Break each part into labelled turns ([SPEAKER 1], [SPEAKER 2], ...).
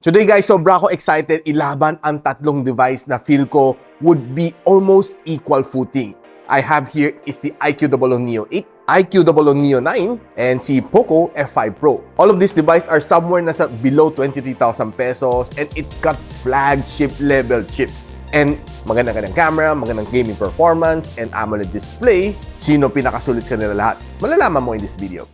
[SPEAKER 1] Today guys, sobra ako excited ilaban ang tatlong device na feel ko would be almost equal footing. I have here is the IQOO Neo 8, IQOO Neo 9, and si POCO F5 Pro. All of these devices are somewhere nasa below 23,000 pesos and it got flagship level chips. And magandang camera, magandang gaming performance, and AMOLED display. Sino pinakasulit sa kanila lahat? Malalaman mo in this video.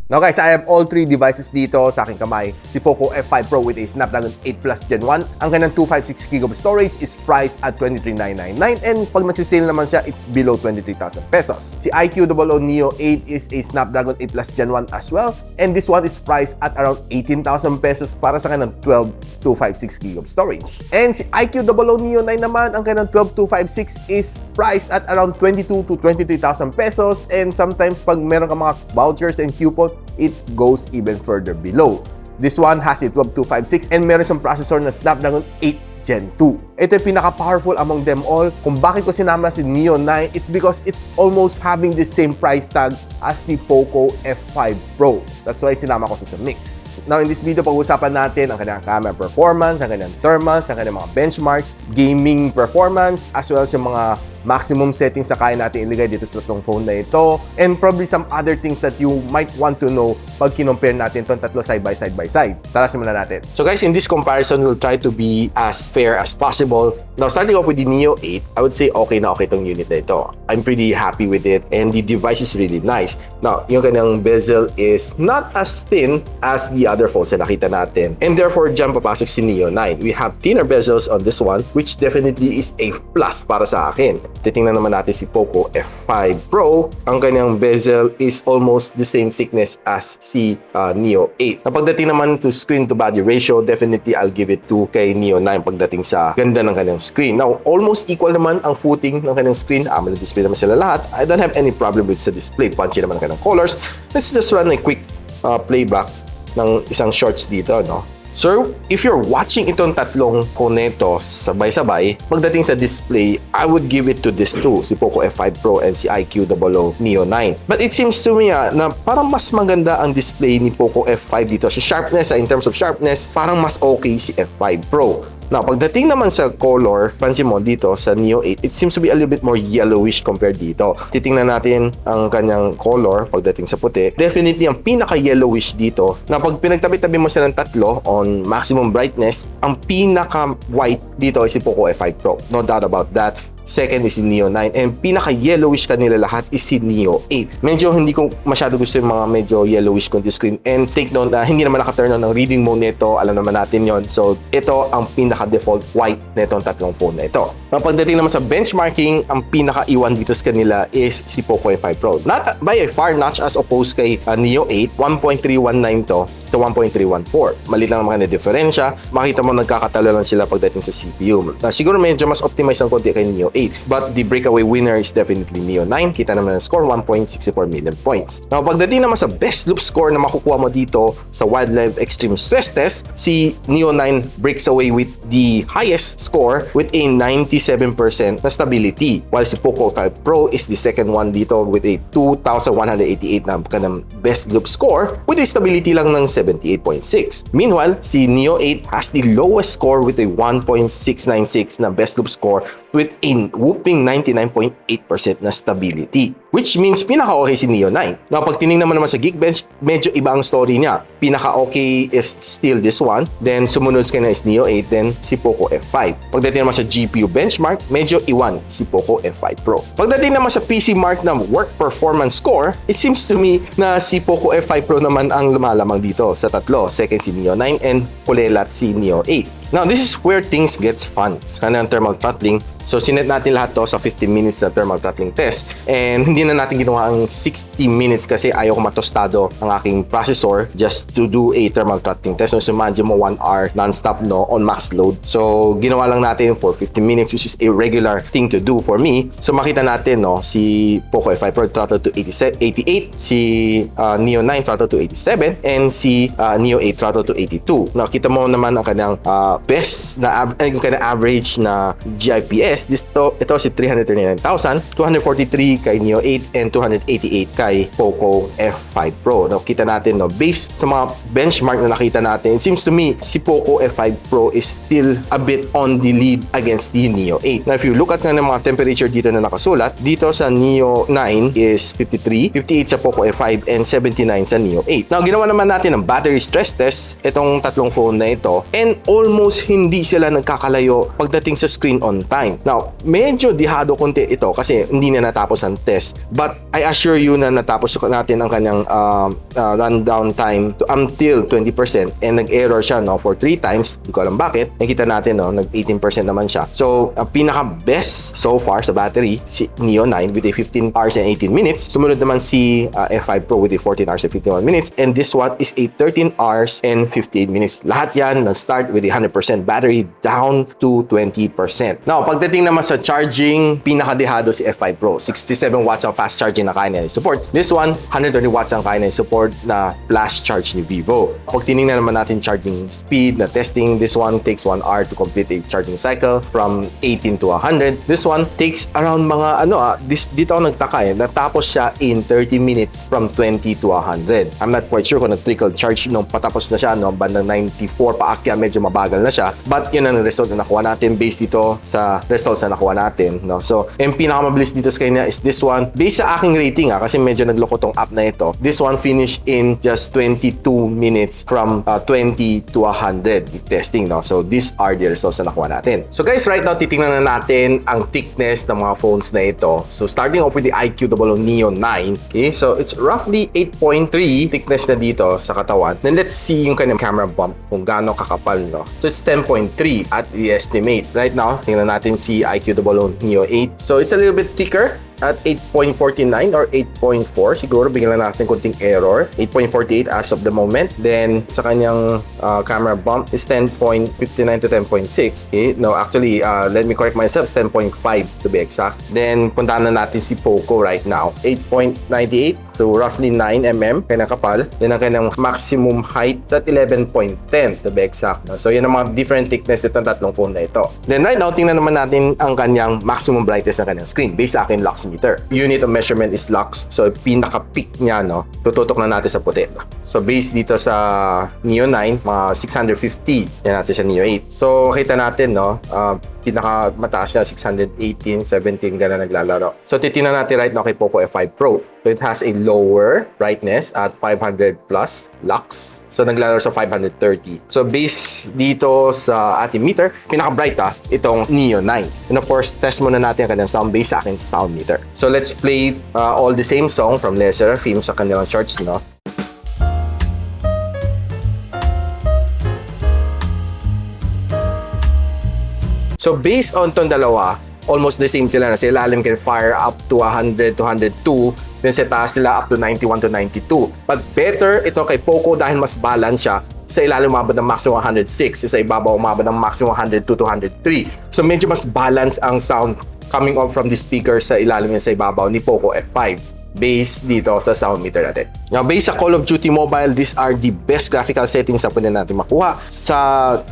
[SPEAKER 1] Now guys, I have all three devices dito sa aking kamay. Si POCO F5 Pro with a Snapdragon 8 Plus Gen 1. Ang kanyang 256GB storage is priced at 23,999 and pag nagsisale naman siya, it's below 23,000 pesos. Si IQOO Neo 8 is a Snapdragon 8 Plus Gen 1 as well, and this one is priced at around 18,000 pesos para sa kanyang 12 256GB storage. And si IQOO Neo 9 naman, ang kanyang 12256 is priced at around 22 to 23,000 pesos, and sometimes pag meron ka mga vouchers and coupon, it goes even further below. This one has a 12256 and meron siyang processor na Snapdragon 8 Gen 2. Ito yung pinaka-powerful among them all. Kung bakit ko sinama si Neo 9, it's because it's almost having the same price tag as the POCO F5 Pro. That's why sinama ko sa mix. Now in this video, pag-uusapan natin ang kanyang camera performance, ang kanyang thermals, ang kanyang mga benchmarks, gaming performance, as well as yung mga maximum settings na kaya natin ilagay dito sa tatlong phone na ito, and probably some other things that you might want to know pag kinompare natin itong tatlo side by side. Tara, simulan natin. So guys, in this comparison, we'll try to be as fair as possible. Now, starting off with the Neo 8, I would say okay na okay itong unit na ito. I'm pretty happy with it, and the device is really nice. Now, yung kanyang bezel is not as thin as the other phones na nakita natin, and therefore, dyan papasok si Neo 9. We have thinner bezels on this one, which definitely is a plus para sa akin. Titingnan naman natin si POCO F5 Pro. Ang kanyang bezel is almost the same thickness as si Neo 8. Na pagdating naman to screen to body ratio, definitely I'll give it to kay Neo 9 pagdating sa ganda ng kanyang screen. Now, almost equal naman ang footing ng kanyang screen. AMOLED display naman sila lahat. I don't have any problem with sa display. Punchy naman ang kanyang colors. Let's just run a quick playback ng isang shorts dito, no? So, if you're watching itong tatlong koneto sabay-sabay, pagdating sa display, I would give it to this two, si POCO F5 Pro and si IQOO Neo 9. But it seems to me na parang mas maganda ang display ni POCO F5 dito. Sa sharpness, in terms of sharpness, parang mas okay si F5 Pro. Now, pagdating naman sa color, pansin mo dito sa Neo 8, it seems to be a little bit more yellowish compared dito. Titingnan natin ang kanyang color pagdating sa puti. Definitely, ang pinaka-yellowish dito, na pag pinagtabi-tabi mo silang tatlo on maximum brightness, ang pinaka-white dito ay si POCO F5 Pro. No doubt about that. Second is si Neo 9, and pinaka-yellowish kanila lahat is si Neo 8. Medyo hindi ko masyado gusto yung mga medyo yellowish konti screen, and take note na hindi naman naka-turn on ng reading mode nito, alam naman natin yon. So ito ang pinaka-default white nitong tatlong phone na ito. Pagdating naman sa benchmarking, ang pinaka-iwan dito sa kanila is si POCO F5 Pro. Not by a far notch as opposed kay Neo 8, 1.319 to 1.314. Maliit lang naman na diferensya. Makita mo nagkakatalo lang sila pagdating sa CPU. Siguro medyo mas optimized ang konti kay Neo 8. But the breakaway winner is definitely Neo 9. Kita naman ang score, 1.64 million points. Now, pagdating naman sa best loop score na makukuha mo dito sa Wildlife Extreme Stress Test, si Neo 9 breaks away with the highest score with a 97% na stability. While si POCO 5 Pro is the second one dito with a 2,188 na kanang best loop score with a stability lang ng 78.6. Meanwhile, si Neo 8 has the lowest score with a 1.696 na best loop score with a whooping 99.8% na stability. Which means pinaka-okay si Neo 9. Now, pag tinignan naman sa Geekbench, medyo iba ang story niya. Pinaka-okay is still this one. Then, sumunod ka na is Neo 8, then si POCO F5. Pagdating naman sa GPU benchmark, medyo iwan si POCO F5 Pro. Pagdating naman sa PC mark na work performance score, it seems to me na si POCO F5 Pro naman ang lumalamang dito sa tatlo. Second si Neo 9 and kulelat si Neo 8. Now, this is where things gets fun. Sa kanyang thermal throttling. So, sinet natin lahat to sa 15 minutes na thermal throttling test. And hindi na natin ginawa ang 60 minutes kasi ayaw ko matostado ang aking processor just to do a thermal throttling test. So, imagine mo 1 hour non-stop no, on max load. So, ginawa lang natin for 15 minutes, which is a regular thing to do for me. So, makita natin, no, si POCO F5 Pro throttle to 88, si Neo 9 throttle to 87, and si Neo 8 throttle to 82. Nakita mo naman ang kanyang best na yung kanyang average na GIPS best, ito si 339,000, 243 kay Neo 8, and 288 kay POCO F5 Pro. Now, kita natin, no, based sa mga benchmark na nakita natin, it seems to me, si POCO F5 Pro is still a bit on the lead against the Neo 8. Now, if you look at nga ng mga temperature dito na nakasulat, dito sa Neo 9 is 53, 58 sa POCO F5, and 79 sa Neo 8. Now, ginawa naman natin ng battery stress test, itong tatlong phone na ito, and almost hindi sila nagkakalayo pagdating sa screen on time. Now, medyo dihado konti ito kasi hindi na natapos ang test, but I assure you na natapos natin ang kanyang rundown time to until 20%, and nag-error siya, no, for 3 times. Hindi ko alam bakit. Nakita natin, no, nag-18% naman siya. So, ang pinaka-best so far sa battery, si Neo 9 with a 15 hours and 18 minutes. Sumunod naman si F5 Pro with a 14 hours and 51 minutes. And this one is a 13 hours and 58 minutes. Lahat yan nag-start with a 100% battery down to 20%. Now, pagdating naman sa charging, pinaka-dehado si F5 Pro. 67 watts ang fast charging na kaya niya support. This one, 120 watts ang kaya niya support na flash charge ni Vivo. Pag tinignan naman natin charging speed na testing, this one takes 1 hour to complete a charging cycle from 18 to 100. This one takes around mga dito ako nagtaka natapos siya in 30 minutes from 20 to 100. I'm not quite sure kung nag-trickle charge nung patapos na siya, no, bandang 94 paakyat, medyo mabagal na siya. But yun ang result na nakuha natin based dito sa results na nakuha natin, no. So, yung pinakamabilis dito sa kanya is this one. Based sa aking rating, kasi medyo nagloko tong app na ito. This one finished in just 22 minutes from 20 to 100 testing, no. So, these are the results na nakuha natin. So, guys, right now titingnan na natin ang thickness ng mga phones na ito. So, starting off with the IQOO Neo 9. Okay, so it's roughly 8.3 thickness na dito sa katawan. Then let's see yung kanyang camera bump kung gaano kakapal, no. So it's 10.3 at the estimate. Right now, tingnan natin si IQOO Neo 8. So it's a little bit thicker at 8.49 or 8.4. Siguro bigyan lang natin konting error. 8.48 as of the moment. Then sa kanyang camera bump is 10.59 to 10.6. Okay, no, actually let me correct myself, 10.5 to be exact. Then puntahan na natin si POCO right now. 8.98 to roughly 9 mm kanyang kapal. Then ang kanyang maximum height at 11.10 to be exact. So yan ang mga different thickness itong tatlong phone na ito. Then right now, tingnan naman natin ang kanyang maximum brightness ng kanyang screen based sa akin lux meter. Unit of measurement is lux. So pinaka-peak niya, no, tututok na natin sa puti. So based dito sa Neo 9, mga 650. Yan natin sa Neo 8. So kita natin, no, pinaka-mataas niya 618, 17 gana naglalaro. So titingnan natin right now kay POCO F5 Pro. So it has a lower brightness at 500 plus lux. So naglalaro sa 530. So based dito sa ating meter, pinaka-bright itong Neo 9. And of course, test muna natin ang kanyang sound based sa aking sound meter. So let's play all the same song from Les Seraphim sa kanilang charts, no. So based on tong dalawa, almost the same sila na. Sa ilalim can fire up to 100 to 102. Then sa taas sila up to 91 to 92. But better ito kay POCO dahil mas balance siya. Sa ilalim umabot ng maximum 106. Sa ibabaw umabot ng maximum 102 to 103. So medyo mas balance ang sound coming off from the speaker sa ilalim niya sa ibabaw ni POCO F5. Based dito sa sound meter natin. Now, based sa Call of Duty Mobile, these are the best graphical settings na pwede natin makuha. Sa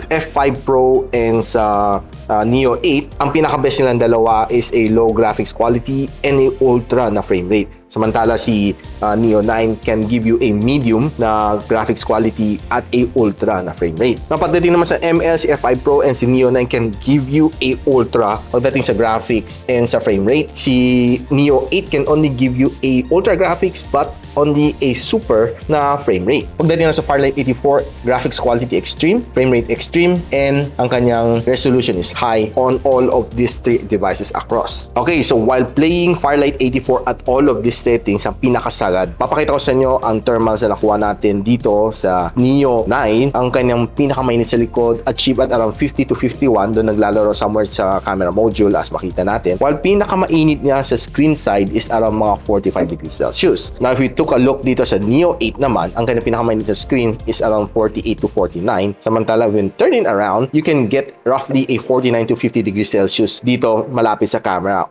[SPEAKER 1] F5 Pro and sa Neo 8, ang pinaka-best nilang dalawa is a low graphics quality and a ultra na frame rate. Samantala si Neo 9 can give you a medium na graphics quality at a ultra na frame rate. Now, pagdating naman sa ML, si F5 Pro and si Neo 9 can give you a ultra pagdating sa graphics and sa frame rate. Si Neo 8 can only give you a ultra graphics but only a super na frame rate. Pagdating na sa Firelight 84, graphics quality extreme, frame rate extreme, and ang kanyang resolution is high on all of these three devices across. Okay, so while playing Firelight 84 at all of these settings, ang pinakasagad, papakita ko sa inyo ang thermals na nakuha natin dito sa Neo 9. Ang kanyang pinakamainit sa likod, achieve at around 50 to 51, doon naglalaro somewhere sa camera module as makita natin. While pinakamainit niya sa screen side is around mga 45 degrees Celsius. Now, if we took a look dito sa Neo 8 naman, ang kanyang pinakamainit na screen is around 48 to 49. Samantala, when turning around, you can get roughly a 49 to 50 degrees Celsius dito malapit sa camera.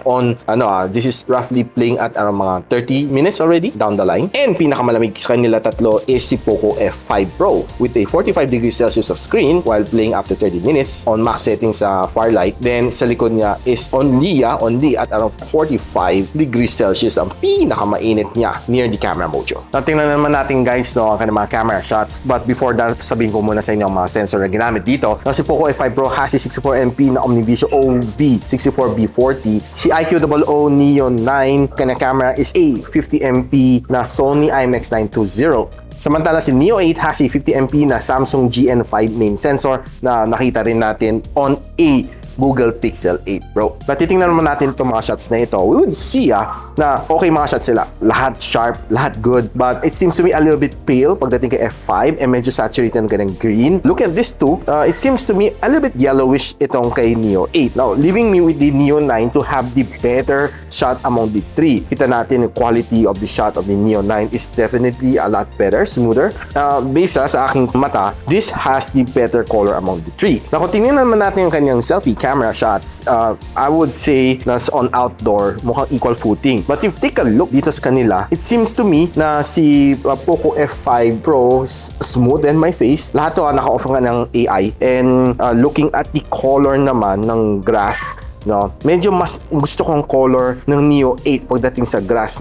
[SPEAKER 1] This is roughly playing at around mga 30 minutes already down the line. And pinakamalamig sa kanila tatlo is si POCO F5 Pro with a 45 degrees Celsius of screen while playing after 30 minutes on max settings sa far light. Then sa likod niya is only at around 45 degrees Celsius ang pinakamainit niya near the camera module. Tingnan naman natin guys ang kanyang mga camera shots. But before that, sabihin ko muna sa inyo ang mga sensor na ginamit dito. Si POCO F5 Pro has a 64MP na OmniVision OV64B40. Si IQOO Neo 9 kanyang camera is a 50MP na Sony IMX920. Samantala si Neo 8 has a 50MP na Samsung GN5 main sensor na nakita rin natin on a Google Pixel 8 Pro. But titingnan naman natin itong mga shots na ito. We would see na okay mga shots sila. Lahat sharp, lahat good. But it seems to me a little bit pale pagdating kay F5 and medyo saturated ng ganang green. Look at this too. It seems to me a little bit yellowish itong kay Neo 8. Now, leaving me with the Neo 9 to have the better shot among the three. Kita natin yung quality of the shot of the Neo 9 is definitely a lot better, smoother. Based sa aking mata, this has the better color among the three. Now, kung tingnan naman natin yung kanyang selfie camera shots, I would say na on outdoor, mukhang equal footing. But if you take a look dito sa kanila, it seems to me na si POCO F5 Pro smooth and my face. Lahat to naka-offer nga ng AI. And looking at the color naman ng grass, medyo mas gusto kong color ng Neo 8 pagdating sa grass,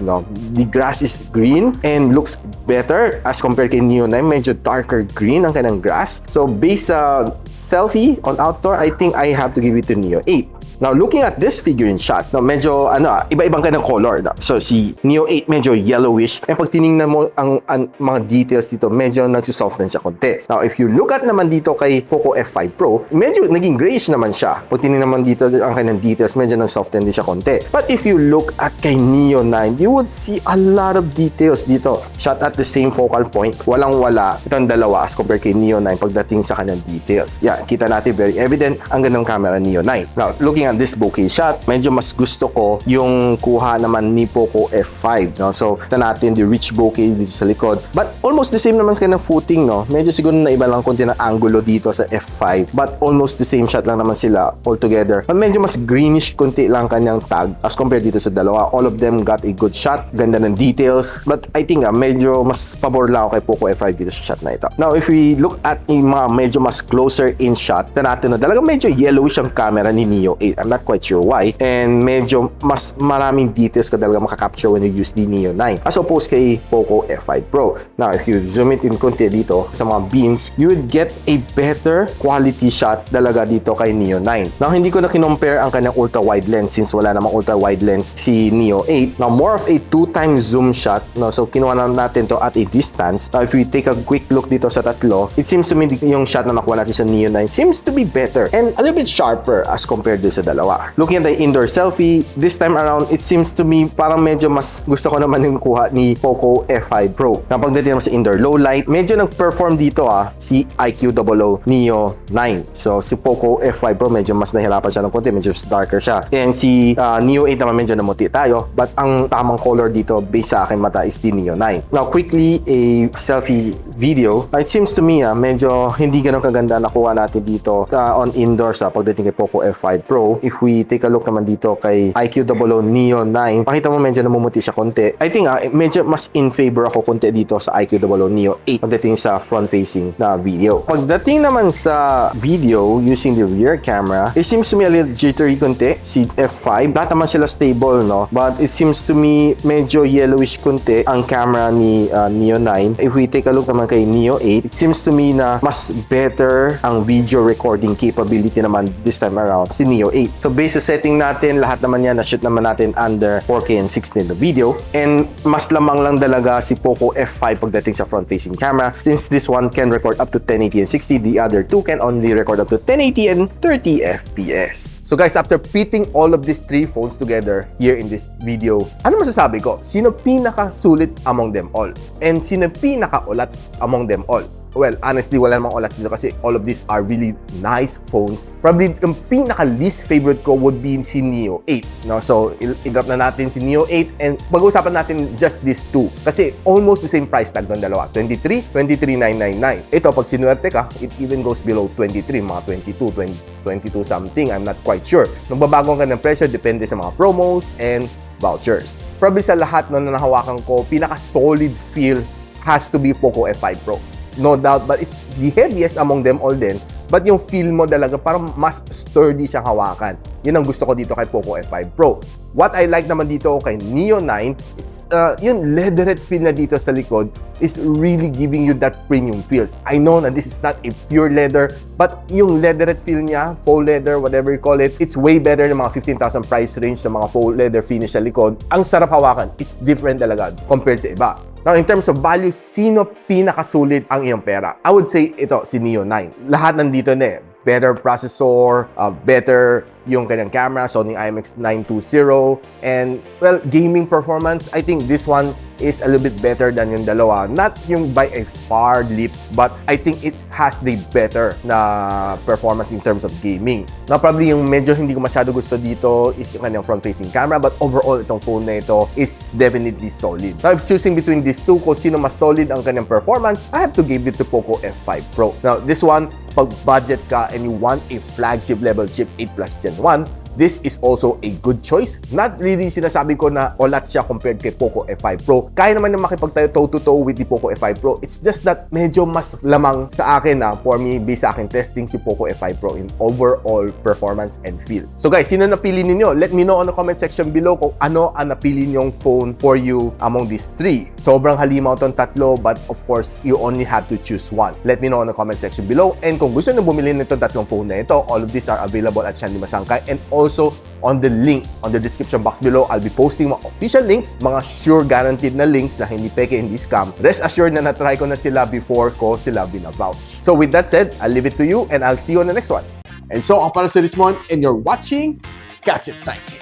[SPEAKER 1] The grass is green and looks better as compared kay Neo 9. Medyo darker green ang kanyang grass. So based sa selfie on outdoor, I think I have to give it to Neo 8. Now, looking at this figurine shot, medyo iba-ibang kanyang color. So, si Neo 8 medyo yellowish. And pag tinignan mo ang mga details dito, medyo nagsisoften siya konti. Now, if you look at naman dito kay POCO F5 Pro, medyo naging grayish naman siya. Pag tinignan naman dito ang kanyang details, medyo nagsoften din siya konti. But if you look at kay Neo 9, you would see a lot of details dito. Shot at the same focal point. Walang-wala itong dalawa as compared kay Neo 9 pagdating sa kanyang details. Yeah, kita natin very evident ang ganong camera Neo 9. Now, looking at this bokeh shot, medyo mas gusto ko yung kuha naman ni POCO F5, So, ito natin the rich bokeh dito sa likod. But almost the same naman sa kanyang footing, Medyo siguro na iba lang konti ng angulo dito sa F5. But almost the same shot lang naman sila altogether. But medyo mas greenish konti lang kanyang tag as compared dito sa dalawa. All of them got a good shot. Ganda ng details. But I think medyo mas pabor lang ako kay POCO F5 dito sa shot na ito. Now, if we look at yung mga medyo mas closer in shot, ito natin talagang medyo yellowish ang camera ni Neo 8. I'm not quite sure why. And medyo mas maraming details ka talaga makakapture when you use the Neo 9 as opposed kay POCO F5 Pro. Now, if you zoom it in konti dito sa mga beans, you would get a better quality shot talaga dito kay Neo 9. Now, hindi ko na kinompare ang kanyang ultra-wide lens since wala namang ultra-wide lens si Neo 8. Now, more of a 2x zoom shot. So, kinuha na natin to at a distance. Now, if we take a quick look dito sa tatlo, it seems to me yung shot na nakuha natin sa Neo 9 seems to be better and a little bit sharper as compared to sa dalawa. Looking at the indoor selfie, this time around, it seems to me parang medyo mas gusto ko naman yung kuha ni POCO F5 Pro. Pagdating naman sa indoor low light, medyo nag-perform dito si IQOO Neo 9. So, si POCO F5 Pro medyo mas nahirapan siya ng konti, medyo darker siya. And si Neo 8 naman medyo namuti tayo. But ang tamang color dito, based sa akin mata, is the Neo 9. Now, quickly, a selfie video. It seems to me, medyo hindi ganun kaganda nakuha natin dito on indoors pagdating kay POCO F5 Pro. If we take a look naman dito kay IQOO Neo 9, pakita mo medyo namumuti siya konti. I think medyo mas in favor ako konti dito sa IQOO Neo 8 pagdating sa front-facing na video. Pagdating naman sa video using the rear camera, it seems to me a little jittery konti si F5. Lahat naman sila stable, But it seems to me medyo yellowish konti ang camera ni Neo 9. If we take a look naman kay Neo 8, it seems to me na mas better ang video recording capability naman this time around si Neo 8. So based sa setting natin, lahat naman yan na-shoot naman natin under 4K and 16 na video. And mas lamang lang talaga si POCO F5 pagdating sa front-facing camera. Since this one can record up to 1080 and 60, the other two can only record up to 1080 and 30 FPS. So guys, after pitting all of these three phones together here in this video, ano masasabi ko? Sino pinaka-sulit among them all? And sino pinaka-ulats among them all? Well, honestly, wala namang OLEDs dito kasi all of these are really nice phones. Probably, yung pinaka-least favorite ko would be si Neo 8. No? So, i-drop na natin si Neo 8 and pag-uusapan natin just these two. Kasi almost the same price tag ng dalawa. 23,999. Ito, pag sinuwerte ka, it even goes below 23, mga 22 something. I'm not quite sure. Nung babago ka ng presyo, depende sa mga promos and vouchers. Probably sa lahat na nahawakan ko, pinaka-solid feel has to be POCO F5 Pro. No doubt, but it's the heaviest among them all din. But yung feel mo talaga, parang mas sturdy siyang hawakan. Yun ang gusto ko dito kay POCO F5 Pro. What I like naman dito kay Neo 9, it's yung leatherette feel na dito sa likod is really giving you that premium feels. I know na this is not a pure leather, but yung leatherette feel niya, faux leather, whatever you call it, it's way better ng mga 15,000 price range sa mga faux leather finish sa likod. Ang sarap hawakan. It's different talaga compared sa iba. Now, in terms of value, sino pinakasulit ang iyong pera? I would say ito, si Neo 9. Lahat nandito na eh. Better processor, better yung kanyang camera, Sony IMX920, and well, gaming performance, I think this one is a little bit better than yung dalawa. Not yung by a far leap, but I think it has the better na performance in terms of gaming. Now, probably yung medyo hindi ko masyado gusto dito is yung kanyang front-facing camera, but overall, itong phone na ito is definitely solid. Now, if choosing between these two, kung sino mas solid ang kanyang performance, I have to give it to POCO F5 Pro. Now, this one, pag budget ka and you want a flagship level chip 8 Plus Gen 1, this is also a good choice. Not really sinasabi ko na OLED siya compared kay POCO F5 Pro. Kaya naman na makipagtayo toe-to-toe with the POCO F5 Pro. It's just that medyo mas lamang sa akin na, for me, based sa akin testing si POCO F5 Pro in overall performance and feel. So guys, sino napili ninyo? Let me know on the comment section below kung ano ang napili nyong phone for you among these three. Sobrang halimaw tong tatlo, but of course, you only have to choose one. Let me know on the comment section below. And kung gusto nyo bumili nitong tatlong phone na ito, all of these are available at Shandy Masangkay, and also on the link on the description box below. I'll be posting mga official links, mga sure guaranteed na links na hindi peke, hindi scam. Rest assured na na-try ko na sila before ko sila binavouch. So with that said, I'll leave it to you and I'll see you on the next one. And so, ako para si Richmond and you're watching Gadget Sidekick.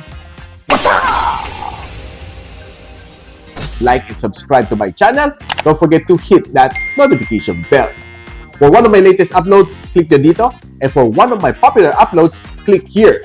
[SPEAKER 1] What's up? Like and subscribe to my channel. Don't forget to hit that notification bell. For one of my latest uploads, click the dito. And for one of my popular uploads, click here.